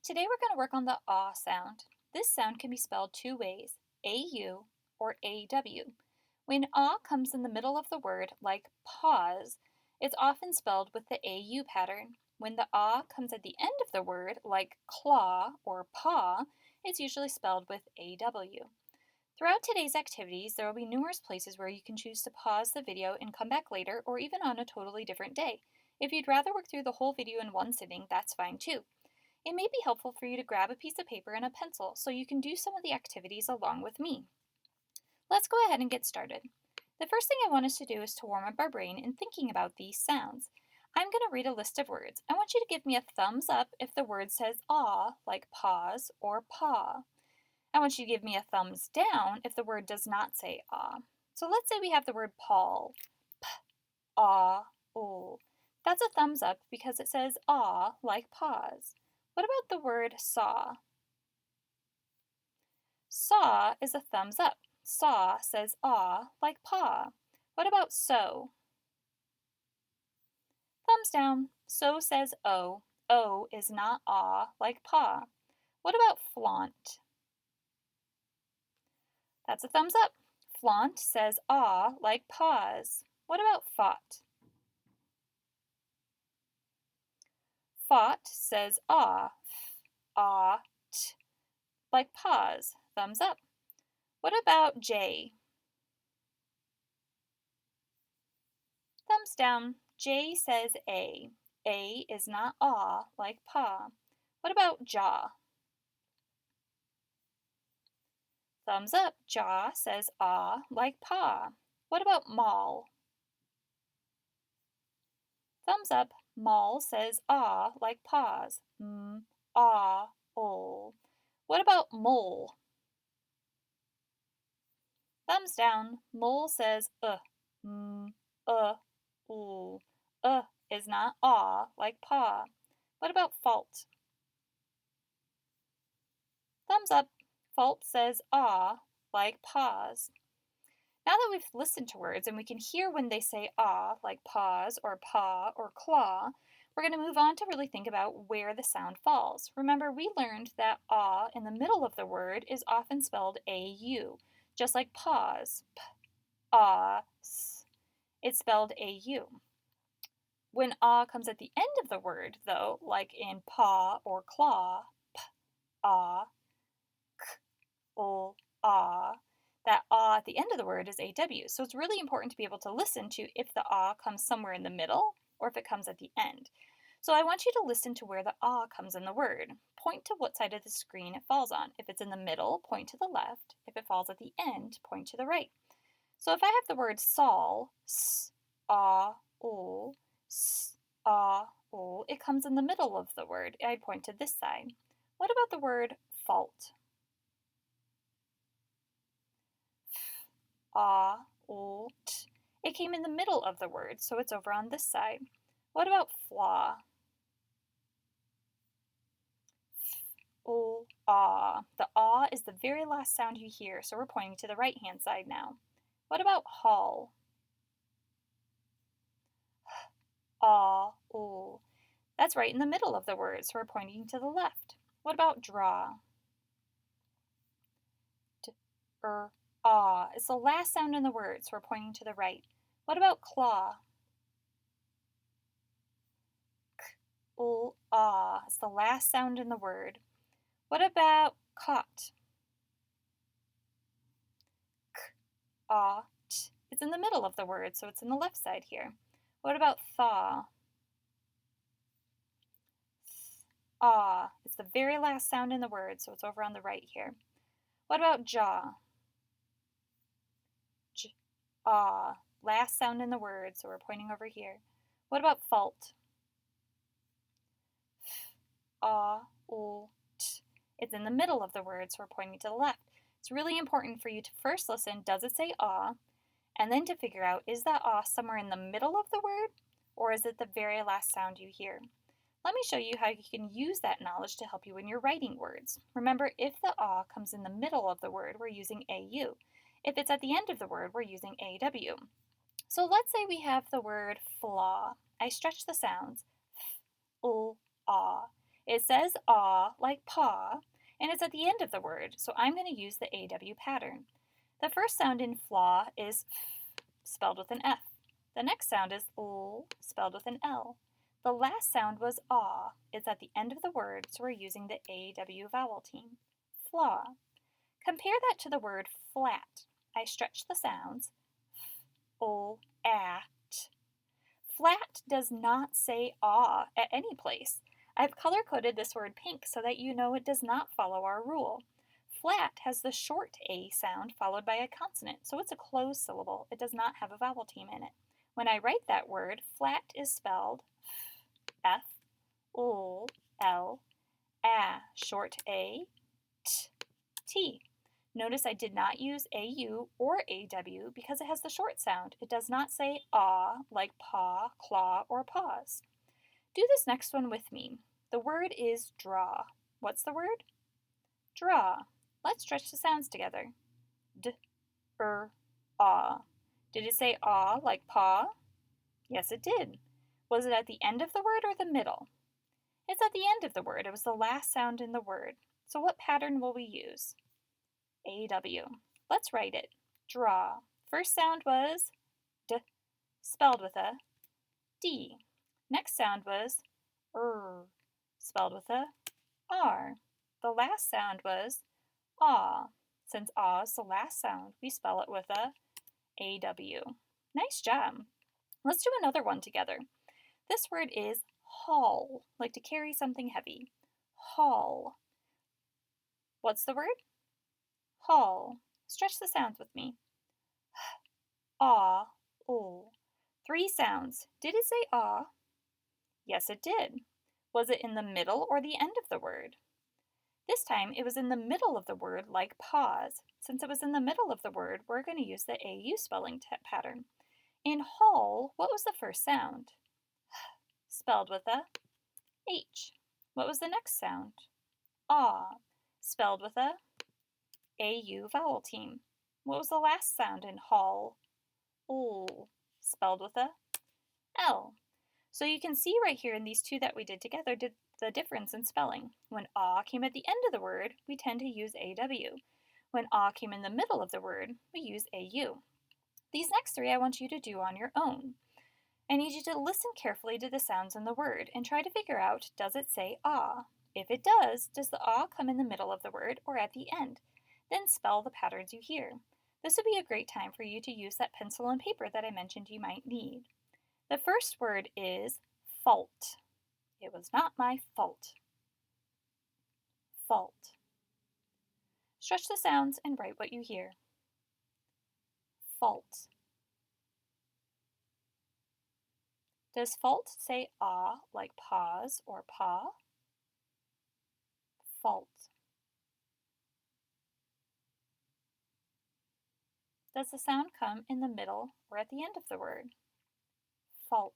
Today we're going to work on the ah sound. This sound can be spelled two ways, AU or AW. When ah comes in the middle of the word, like pause, it's often spelled with the AU pattern. When the ah comes at the end of the word, like claw or paw, it's usually spelled with AW. Throughout today's activities, there will be numerous places where you can choose to pause the video and come back later or even on a totally different day. If you'd rather work through the whole video in one sitting, that's fine too. It may be helpful for you to grab a piece of paper and a pencil so you can do some of the activities along with me. Let's go ahead and get started. The first thing I want us to do is to warm up our brain in thinking about these sounds. I'm going to read a list of words. I want you to give me a thumbs up if the word says ah, like pause or paw. I want you to give me a thumbs down if the word does not say ah. So let's say we have the word Paul. P, ah, oo. That's a thumbs up because it says ah, like pause. What about the word saw? Saw is a thumbs up. Saw says ah, like paw. What about so? Thumbs down. So says o. O is not ah, like paw. What about flaunt? That's a thumbs up. Flaunt says ah, like pause. What about fought? Fought says ah, t, like pause. Thumbs up. What about J? Thumbs down. J says A. A is not ah, like paw. What about jaw? Thumbs up. Jaw says ah, like paw. What about mall? Thumbs up. Mall says ah, like paws. Ah, ol. What about mole? Thumbs down. Mole says ul. Is not ah, like paw. What about fault? Thumbs up. Fault says ah, like pause. Now that we've listened to words and we can hear when they say ah, like pause or paw or claw, we're going to move on to really think about where the sound falls. Remember, we learned that ah in the middle of the word is often spelled au, just like pause, p, ah, s. It's spelled au. When ah comes at the end of the word, though, like in paw or claw, p, ah, ah, that ah at the end of the word is AW. So it's really important to be able to listen to if the ah comes somewhere in the middle or if it comes at the end. So I want you to listen to where the ah comes in the word. Point to what side of the screen it falls on. If it's in the middle, point to the left. If it falls at the end, point to the right. So if I have the word Saul, s, ah, ul, s, ah, ul, it comes in the middle of the word. I point to this side. What about the word fault? Ah, ul, t. It came in the middle of the word, so it's over on this side. What about flaw? Ul, ah. The ah is the very last sound you hear, so we're pointing to the right-hand side now. What about haul? Ah, ul. That's right in the middle of the word, so we're pointing to the left. What about draw? D, ah. It's the last sound in the word, so we're pointing to the right. What about claw? Ah. It's the last sound in the word. What about caught? Ah, t. It's in the middle of the word, so it's in the left side here. What about thaw? Ah. It's the very last sound in the word, so it's over on the right here. What about jaw? Ah. Last sound in the word, so we're pointing over here. What about fault? Ah, ul, t. It's in the middle of the word, so we're pointing to the left. It's really important for you to first listen, does it say ah? And then to figure out, is that ah somewhere in the middle of the word, or is it the very last sound you hear? Let me show you how you can use that knowledge to help you when you're writing words. Remember, if the ah comes in the middle of the word, we're using au. If it's at the end of the word, we're using aw. So let's say we have the word flaw. I stretch the sounds, f, ah. It says aw like paw, and it's at the end of the word, so I'm going to use the AW pattern. The first sound in flaw is f, spelled with an F. The next sound is l, spelled with an L. The last sound was aw. It's at the end of the word, so we're using the AW vowel team. Flaw. Compare that to the word flat. I stretch the sounds f, l, a, t. Flat does not say aw at any place. I've color-coded this word pink so that you know it does not follow our rule. Flat has the short A sound followed by a consonant, so it's a closed syllable. It does not have a vowel team in it. When I write that word, flat is spelled F, L, L, A, short A, T, T. Notice I did not use AU or AW because it has the short sound. It does not say aw like paw, claw, or pause. Do this next one with me. The word is draw. What's the word? Draw. Let's stretch the sounds together. D, aw. Did it say aw like paw? Yes, it did. Was it at the end of the word or the middle? It's at the end of the word. It was the last sound in the word. So what pattern will we use? AW. Let's write it. Draw. First sound was D, spelled with a D. Next sound was spelled with a R. The last sound was aw. Since aw is the last sound, we spell it with a AW. Nice job. Let's do another one together. This word is haul, like to carry something heavy. Haul. What's the word? Haul. Stretch the sounds with me. Aw, ul. 3 sounds. Did it say aw? Yes, it did. Was it in the middle or the end of the word? This time it was in the middle of the word, like pause. Since it was in the middle of the word, we're going to use the AU spelling pattern. In haul, what was the first sound? Spelled with a H. What was the next sound? Ah, spelled with a AU vowel team. What was the last sound in haul? L, spelled with a L. So you can see right here in these two that we did together the difference in spelling. When ah came at the end of the word, we tend to use AW. When ah came in the middle of the word, we use AU. These next 3 I want you to do on your own. I need you to listen carefully to the sounds in the word and try to figure out, does it say ah? If it does the ah come in the middle of the word or at the end? Then spell the patterns you hear. This would be a great time for you to use that pencil and paper that I mentioned you might need. The first word is fault. It was not my fault. Fault. Stretch the sounds and write what you hear. Fault. Does fault say ah like pause or paw? Fault. Does the sound come in the middle or at the end of the word? Fault.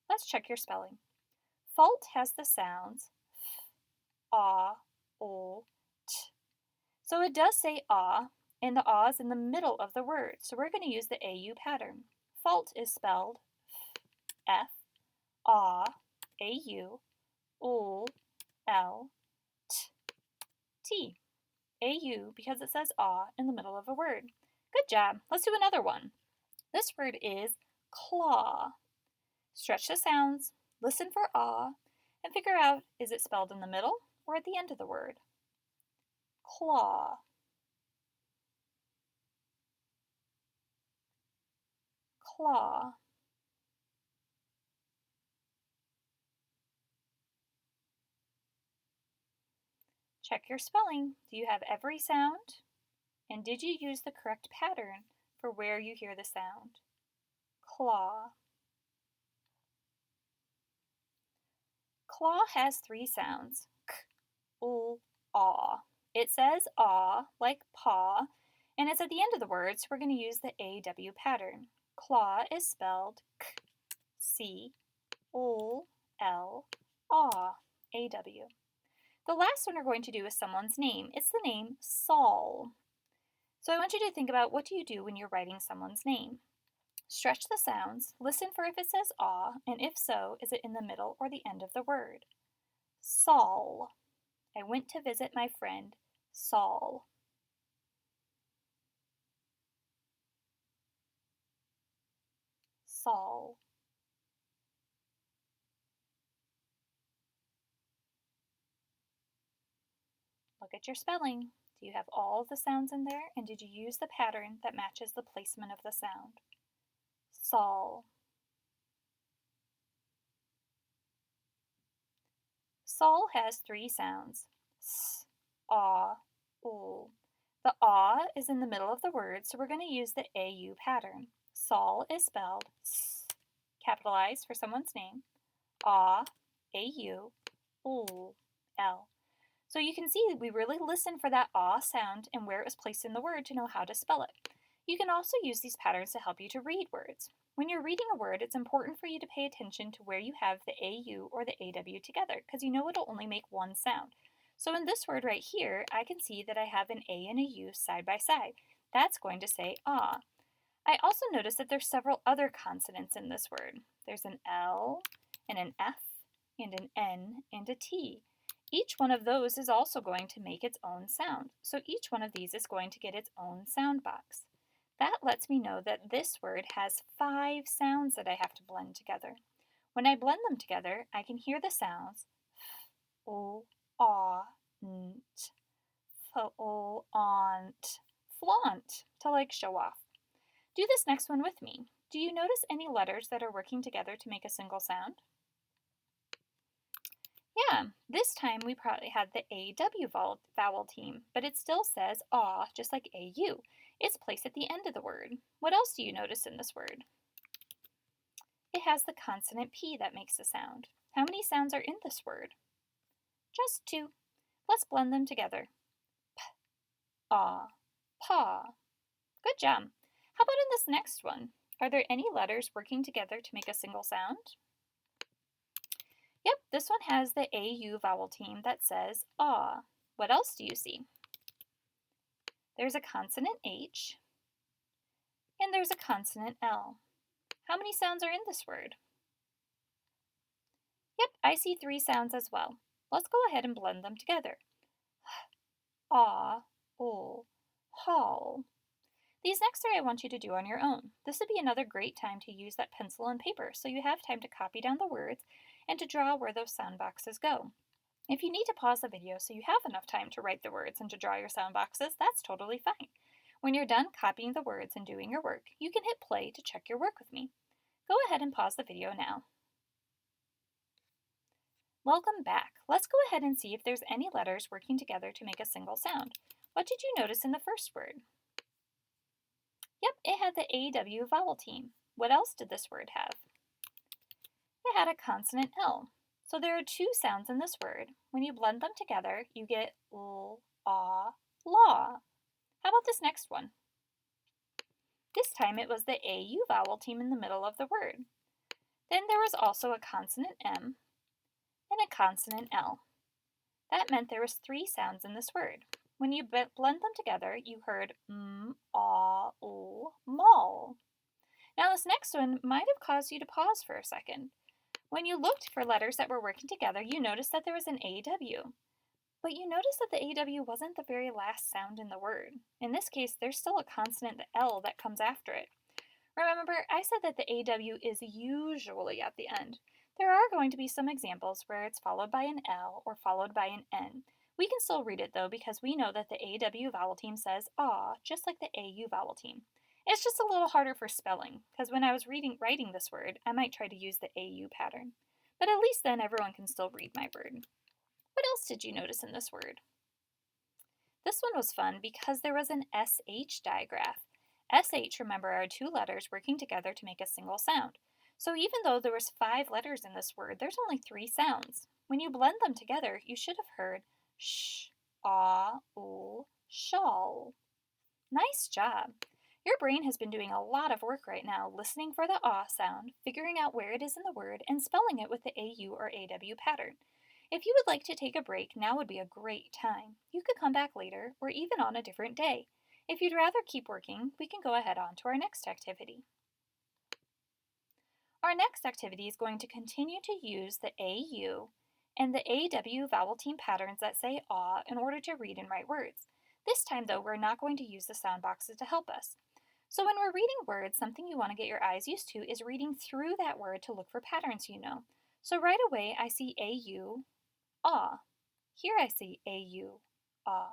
Let's check your spelling. Fault has the sounds f, ah, ol, t. So it does say ah, and the ah is in the middle of the word, so we're going to use the AU pattern. Fault is spelled F, ah, AU, ol, L, t, T. AU because it says ah in the middle of a word. Good job. Let's do another one. This word is claw. Stretch the sounds, listen for ah, and figure out, is it spelled in the middle or at the end of the word? Claw. Claw. Check your spelling. Do you have every sound? And did you use the correct pattern for where you hear the sound? Claw. Claw has 3 sounds. K, ul, aw. It says aw like paw, and it's at the end of the word, so we're going to use the AW pattern. Claw is spelled k, c, ul, l, aw, AW. The last one we're going to do is someone's name. It's the name Saul. So I want you to think about, what do you do when you're writing someone's name? Stretch the sounds, listen for if it says ah, and if so, is it in the middle or the end of the word? Saul. I went to visit my friend Saul. Saul. Look at your spelling. Do you have all the sounds in there, and did you use the pattern that matches the placement of the sound? Saul. Saul has three sounds. S, ah, ul. The ah is in the middle of the word, so we're going to use the AU pattern. Saul is spelled S, capitalized for someone's name. Ah, AU, ul, L. So you can see we really listen for that ah sound and where it was placed in the word to know how to spell it. You can also use these patterns to help you to read words. When you're reading a word, it's important for you to pay attention to where you have the AU or the AW together, because you know it'll only make one sound. So in this word right here, I can see that I have an A and a U side by side. That's going to say ah. I also notice that there's several other consonants in this word. There's an L and an F and an N and a T. Each one of those is also going to make its own sound, so each one of these is going to get its own sound box. That lets me know that this word has 5 sounds that I have to blend together. When I blend them together, I can hear the sounds f, o, ah, nt, fo, aunt, flaunt, to like show off. Do this next one with me. Do you notice any letters that are working together to make a single sound? Yeah, this time we probably had the AW vowel team, but it still says ah, just like AU. It's placed at the end of the word. What else do you notice in this word? It has the consonant P that makes a sound. How many sounds are in this word? Just 2. Let's blend them together. P, ah, paw. Good job. How about in this next one? Are there any letters working together to make a single sound? Yep, this one has the AU vowel team that says ah. What else do you see? There's a consonant H, and there's a consonant L. How many sounds are in this word? Yep, I see 3 sounds as well. Let's go ahead and blend them together. Ah, ul, haul. These next 3 I want you to do on your own. This would be another great time to use that pencil and paper so you have time to copy down the words and to draw where those sound boxes go. If you need to pause the video so you have enough time to write the words and to draw your sound boxes, that's totally fine. When you're done copying the words and doing your work, you can hit play to check your work with me. Go ahead and pause the video now. Welcome back. Let's go ahead and see if there's any letters working together to make a single sound. What did you notice in the first word? Yep, it had the AW vowel team. What else did this word have? It had a consonant L. So there are 2 sounds in this word. When you blend them together, you get l, ah, law. How about this next one? This time it was the AU vowel team in the middle of the word. Then there was also a consonant M and a consonant L. That meant there was 3 sounds in this word. When you blend them together, you heard m, ah, l, mall. Now this next one might have caused you to pause for a second. When you looked for letters that were working together, you noticed that there was an AW. But you noticed that the AW wasn't the very last sound in the word. In this case, there's still a consonant, the L, that comes after it. Remember, I said that the AW is usually at the end. There are going to be some examples where it's followed by an L or followed by an N. We can still read it though because we know that the AW vowel team says ah, just like the AU vowel team. It's just a little harder for spelling, because when I was writing this word, I might try to use the AU pattern. But at least then everyone can still read my word. What else did you notice in this word? This one was fun because there was an SH digraph. SH, remember, are 2 letters working together to make a single sound. So even though there was 5 letters in this word, there's only 3 sounds. When you blend them together, you should have heard sh, ah, ul, shawl. Nice job! Your brain has been doing a lot of work right now, listening for the ah sound, figuring out where it is in the word, and spelling it with the AU or AW pattern. If you would like to take a break, now would be a great time. You could come back later, or even on a different day. If you'd rather keep working, we can go ahead on to our next activity. Our next activity is going to continue to use the AU and the AW vowel team patterns that say ah in order to read and write words. This time, though, we're not going to use the sound boxes to help us. So when we're reading words, something you want to get your eyes used to is reading through that word to look for patterns you know. So right away, I see AU, ah. Here I see AU, ah.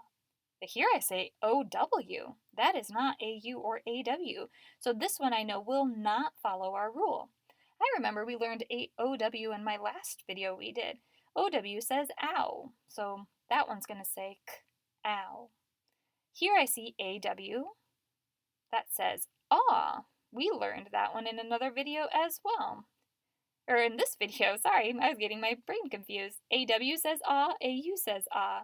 But here I say OW. That is not AU or AW. So this one I know will not follow our rule. I remember we learned OW in my last video we did. OW says ow. So that one's going to say k, ow. Here I see AW. That says ah. We learned that one in another video as well. Or in this video, sorry, I was getting my brain confused. AW says ah, AU says ah.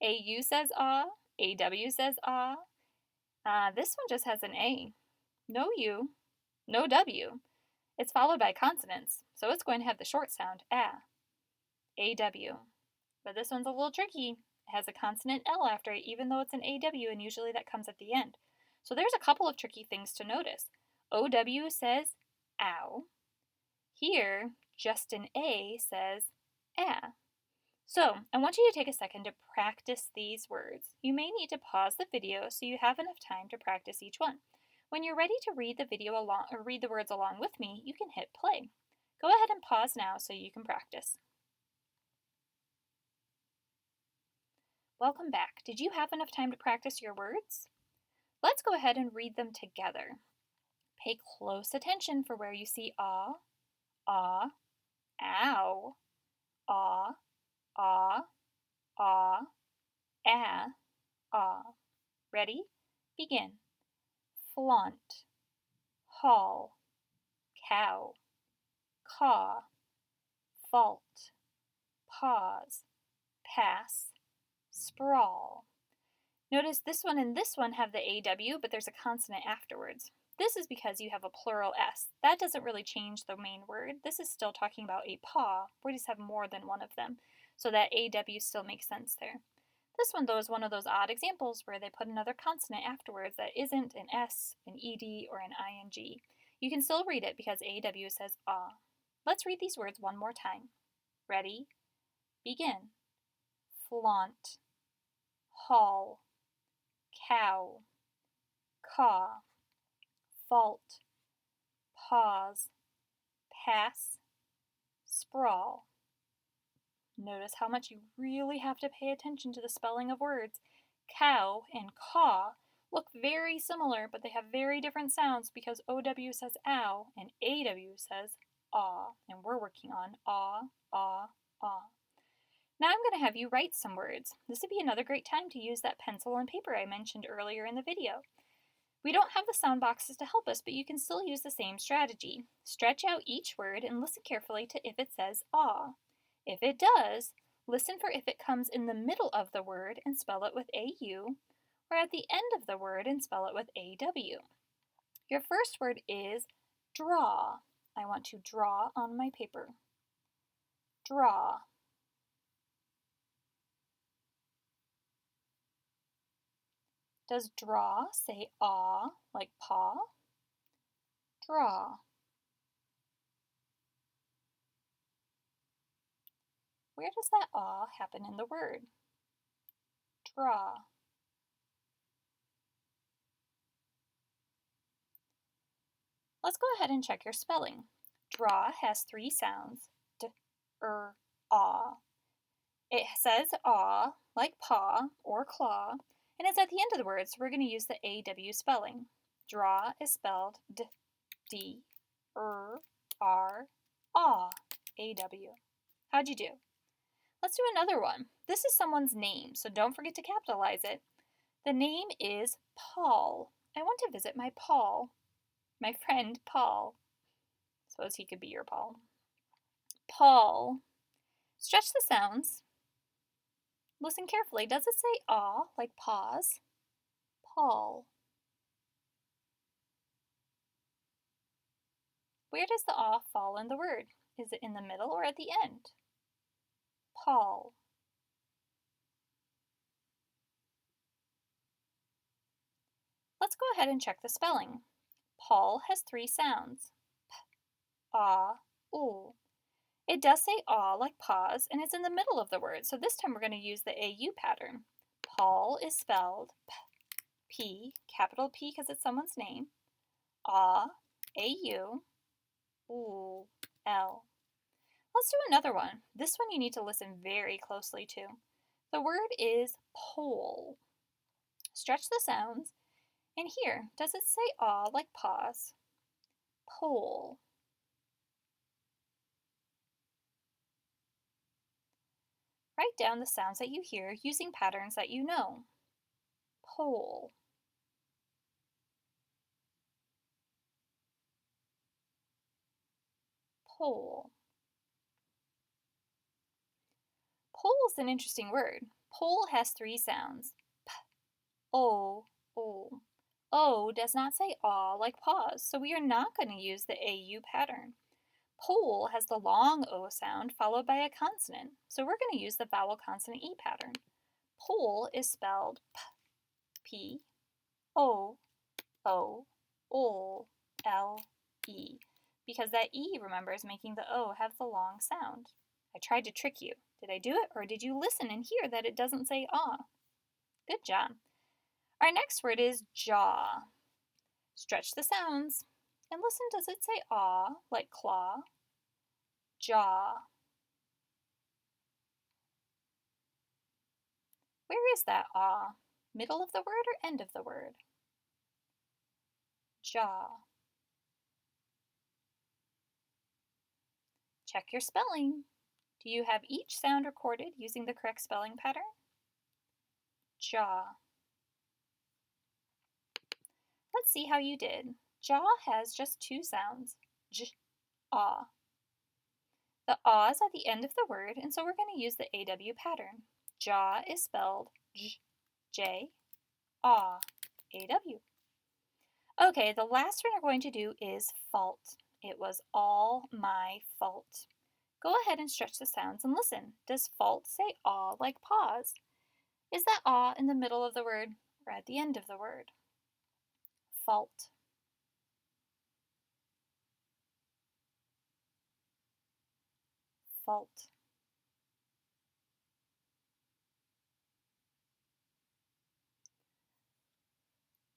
AU says ah, AW says ah. This one just has an A. No U, no W. It's followed by consonants, so it's going to have the short sound ah. AW. But this one's a little tricky. It has a consonant L after it, even though it's an AW, and usually that comes at the end. So there's a couple of tricky things to notice. OW says ow. Here, just an A says ah. So, I want you to take a second to practice these words. You may need to pause the video so you have enough time to practice each one. When you're ready to read the video along or read the words along with me, you can hit play. Go ahead and pause now so you can practice. Welcome back. Did you have enough time to practice your words? Let's go ahead and read them together. Pay close attention for where you see ah, ah, ow, ah, ah, ah, ah, ah. Ready? Begin. Flaunt, haul, cow, caw, fault, pause, pass, sprawl. Notice this one and this one have the AW, but there's a consonant afterwards. This is because you have a plural S. That doesn't really change the main word. This is still talking about a paw. We just have more than one of them. So that AW still makes sense there. This one, though, is one of those odd examples where they put another consonant afterwards that isn't an S, an ED, or an ING. You can still read it because AW says ah. Let's read these words one more time. Ready? Begin. Flaunt, haul, cow, caw, fault, pause, pass, sprawl. Notice how much you really have to pay attention to the spelling of words. Cow and caw look very similar, but they have very different sounds because OW says ow and AW says ah, and we're working on ah, ah, ah. Now I'm going to have you write some words. This would be another great time to use that pencil and paper I mentioned earlier in the video. We don't have the sound boxes to help us, but you can still use the same strategy. Stretch out each word and listen carefully to if it says ah. If it does, listen for if it comes in the middle of the word and spell it with AU, or at the end of the word and spell it with AW. Your first word is draw. I want to draw on my paper. Draw. Does draw say ah, like paw? Draw. Where does that ah happen in the word? Draw. Let's go ahead and check your spelling. Draw has three sounds, d, ah. It says ah, like paw or claw, and it's at the end of the word, so we're going to use the AW spelling. Draw is spelled d, d, r, ah, AW. How'd you do? Let's do another one. This is someone's name, so don't forget to capitalize it. The name is Paul. I want to visit my Paul. My friend Paul. Suppose he could be your Paul. Paul. Stretch the sounds. Listen carefully. Does it say ah, like pause? Paul. Where does the ah fall in the word? Is it in the middle or at the end? Paul. Let's go ahead and check the spelling. Paul has three sounds. P, ah, ooh. It does say ah like pause, and it's in the middle of the word, so this time we're going to use the AU pattern. Paul is spelled P, capital P because it's someone's name, ah, AU, ooh, L. Let's do another one. This one you need to listen very closely to. The word is pole. Stretch the sounds, and here, does it say ah like pause? Pole. Write down the sounds that you hear using patterns that you know. Pole. Pole. Pole is an interesting word. Pole has three sounds. P, O, O. O does not say ah like pause, so we are not going to use the AU pattern. Pole has the long O sound followed by a consonant, so we're going to use the vowel consonant E pattern. Pole is spelled P, O, O, ol, L, E, because that E, remember, is making the O have the long sound. I tried to trick you. Did I do it, or did you listen and hear that it doesn't say ah? Good job. Our next word is jaw. Stretch the sounds and listen, does it say ah like claw? Jaw. Where is that ah? Middle of the word or end of the word? Jaw. Check your spelling. Do you have each sound recorded using the correct spelling pattern? Jaw. Let's see how you did. Jaw has just two sounds, j, ah. The ah is at the end of the word, and so we're going to use the AW pattern. Jaw is spelled j, J, ah, AW. Okay, the last one we're going to do is fault. It was all my fault. Go ahead and stretch the sounds and listen. Does fault say ah like pause? Is that ah in the middle of the word or at the end of the word? Fault. Fault.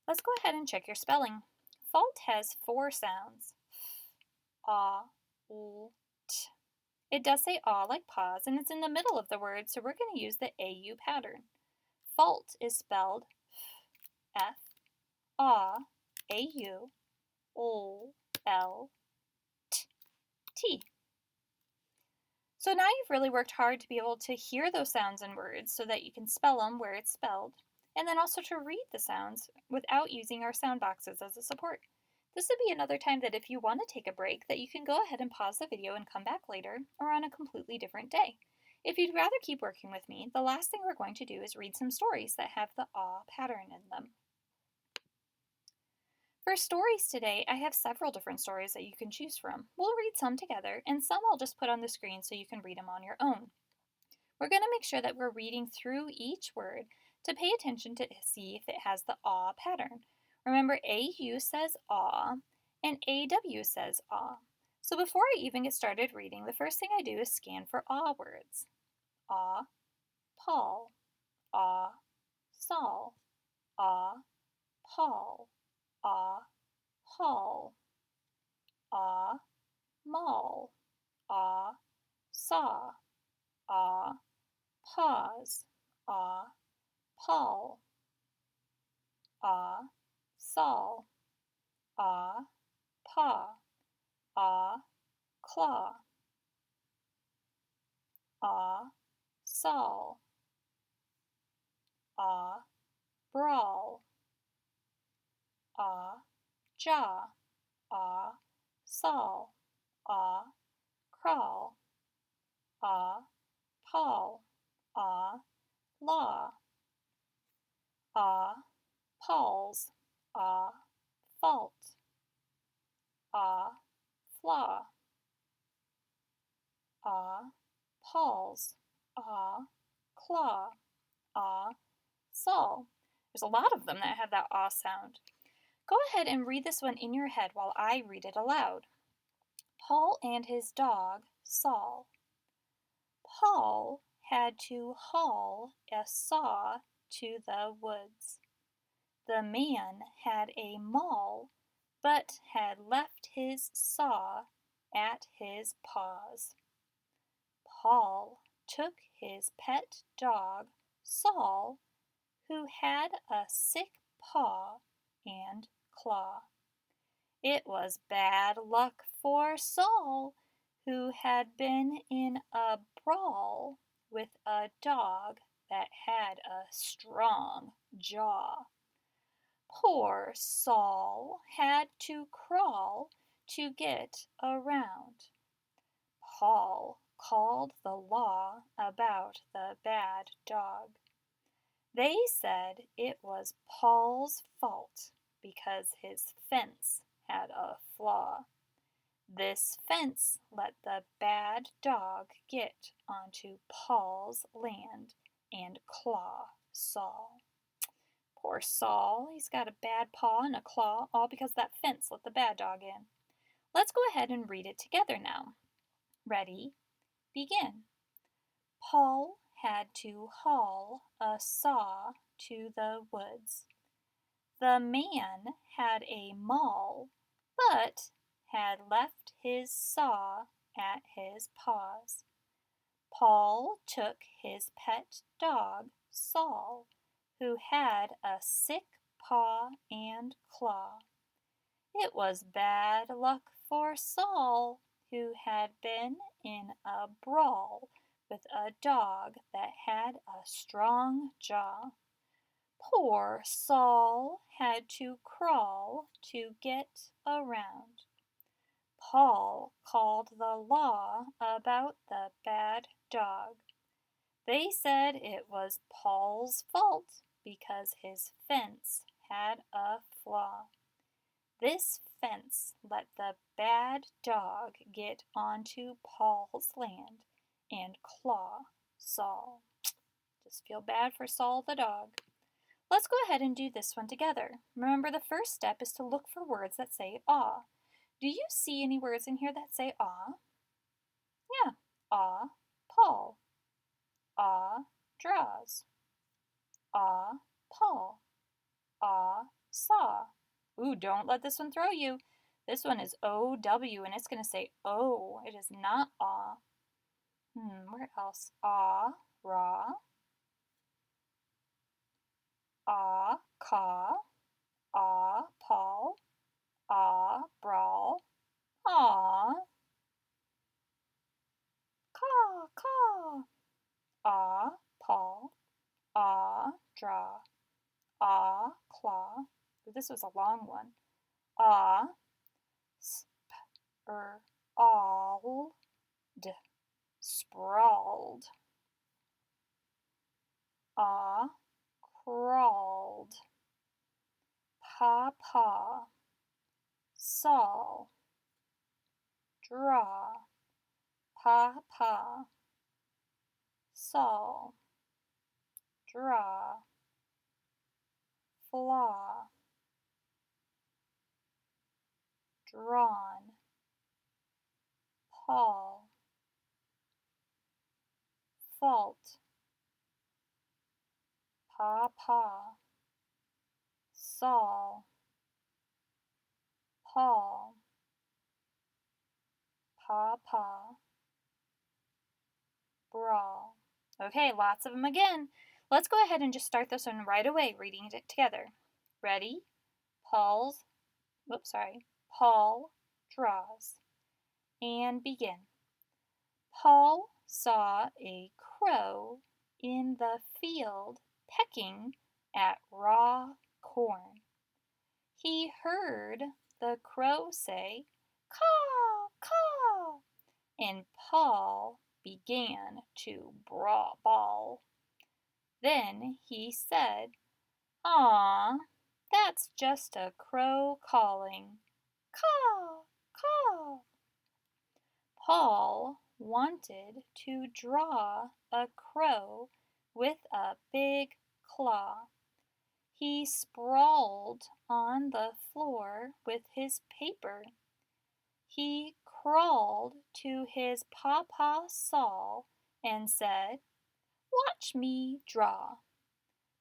Let's go ahead and check your spelling. Fault has four sounds. Ah, oo, t. It does say ah like pause, and it's in the middle of the word, so we're going to use the AU pattern. Fault is spelled F, ah, AU, O, L, t, T. So now you've really worked hard to be able to hear those sounds in words so that you can spell them where it's spelled, and then also to read the sounds without using our sound boxes as a support. This would be another time that if you want to take a break that you can go ahead and pause the video and come back later or on a completely different day. If you'd rather keep working with me, the last thing we're going to do is read some stories that have the ah pattern in them. For stories today, I have several different stories that you can choose from. We'll read some together, and some I'll just put on the screen so you can read them on your own. We're going to make sure that we're reading through each word to pay attention to see if it has the ah pattern. Remember, AU says ah, and AW says ah. So before I even get started reading, the first thing I do is scan for ah words. Ah, Paul. Ah, Saul. Ah, Paul. Ah, Hall. Ah, mall. Ah, saw. Ah, pause. Ah, Paul. Ah, Saul. Ah, paw. Ah, claw. Ah, Saul. Ah, brawl. Ah, jaw. Ah, Saul. Ah, crawl. Ah, Paul. Ah, law. Ah, Paul's. Ah, fault. Ah, flaw. Ah, Paul's. Ah, claw. Ah, Saul. There's a lot of them that have that ah sound. Go ahead and read this one in your head while I read it aloud. Paul and his dog, Saul. Paul had to haul a saw to the woods. The man had a maul, but had left his saw at his paws. Paul took his pet dog, Saul, who had a sick paw and claw. It was bad luck for Saul, who had been in a brawl with a dog that had a strong jaw. Poor Saul had to crawl to get around. Paul called the law about the bad dog. They said it was Paul's fault because his fence had a flaw. This fence let the bad dog get onto Paul's land and claw Saul. Poor Saul, he's got a bad paw and a claw, all because that fence let the bad dog in. Let's go ahead and read it together now. Ready? Begin. Paul had to haul a saw to the woods. The man had a maul, but had left his saw at his paws. Paul took his pet dog, Saul, who had a sick paw and claw. It was bad luck for Saul, who had been in a brawl with a dog that had a strong jaw. Poor Saul had to crawl to get around. Paul called the law about the bad dog. They said it was Paul's fault because his fence had a flaw. This fence let the bad dog get onto Paul's land and claw Saul. Just feel bad for Saul the dog. Let's go ahead and do this one together. Remember, the first step is to look for words that say ah. Do you see any words in here that say ah? Yeah. Ah, Paul. Ah, draws. Ah, Paul. Ah, saw. Ooh, don't let this one throw you. This one is O-W, and it's going to say O. It is not ah. Where else? Ah, raw. Ah, caw. Ah, Paul. Ah, brawl. Ah, caw, caw. Ah, Paul. Ah, draw. Ah, claw. Ooh, this was a long one. Ah, all, sprawled. Ah, crawled. Paw, saw. Draw. Paw, saw. Draw. Flaw. Drawn. Paul. Fault. Paw, Saul. Paul. Paw, brawl. Okay, lots of them again. Let's go ahead and just start this one right away, reading it together. Ready? Paul draws. And begin. Paul saw a crow in the field pecking at raw corn. He heard the crow say, "Caw, caw," and Paul began to bawl. Then he said, "Aw, that's just a crow calling. Caw, caw." Paul wanted to draw a crow with a big claw. He sprawled on the floor with his paper. He crawled to his papa Saul and said, "Watch me draw."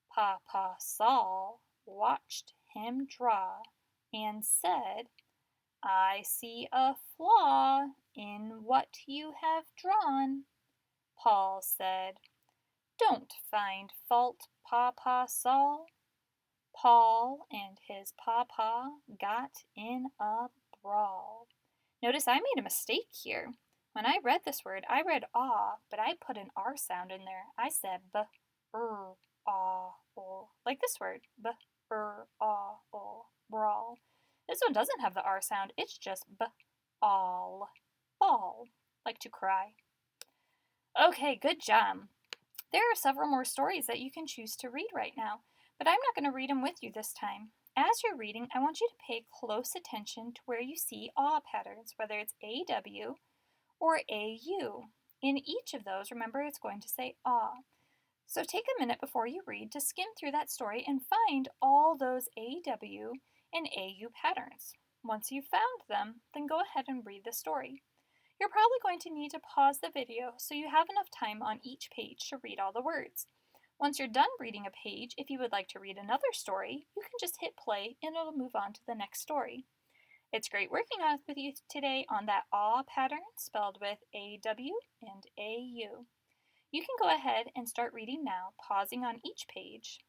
Papa Saul watched him draw and said, "I see a flaw in what you have drawn." Paul said, "Don't find fault, Papa Saul." Paul and his papa got in a brawl. Notice I made a mistake here. When I read this word, I read aw, but I put an R sound in there. I said aw, o, like this word, aw, o, brawl. This one doesn't have the R sound. It's just all, ball, like to cry. Okay, good job. There are several more stories that you can choose to read right now, but I'm not going to read them with you this time. As you're reading, I want you to pay close attention to where you see aw patterns, whether it's AW or AU. In each of those, remember it's going to say aw. So take a minute before you read to skim through that story and find all those AW and AU patterns. Once you've found them, then go ahead and read the story. You're probably going to need to pause the video so you have enough time on each page to read all the words. Once you're done reading a page, if you would like to read another story, you can just hit play and it'll move on to the next story. It's great working with you today on that aw pattern spelled with AW and AU. You can go ahead and start reading now, pausing on each page.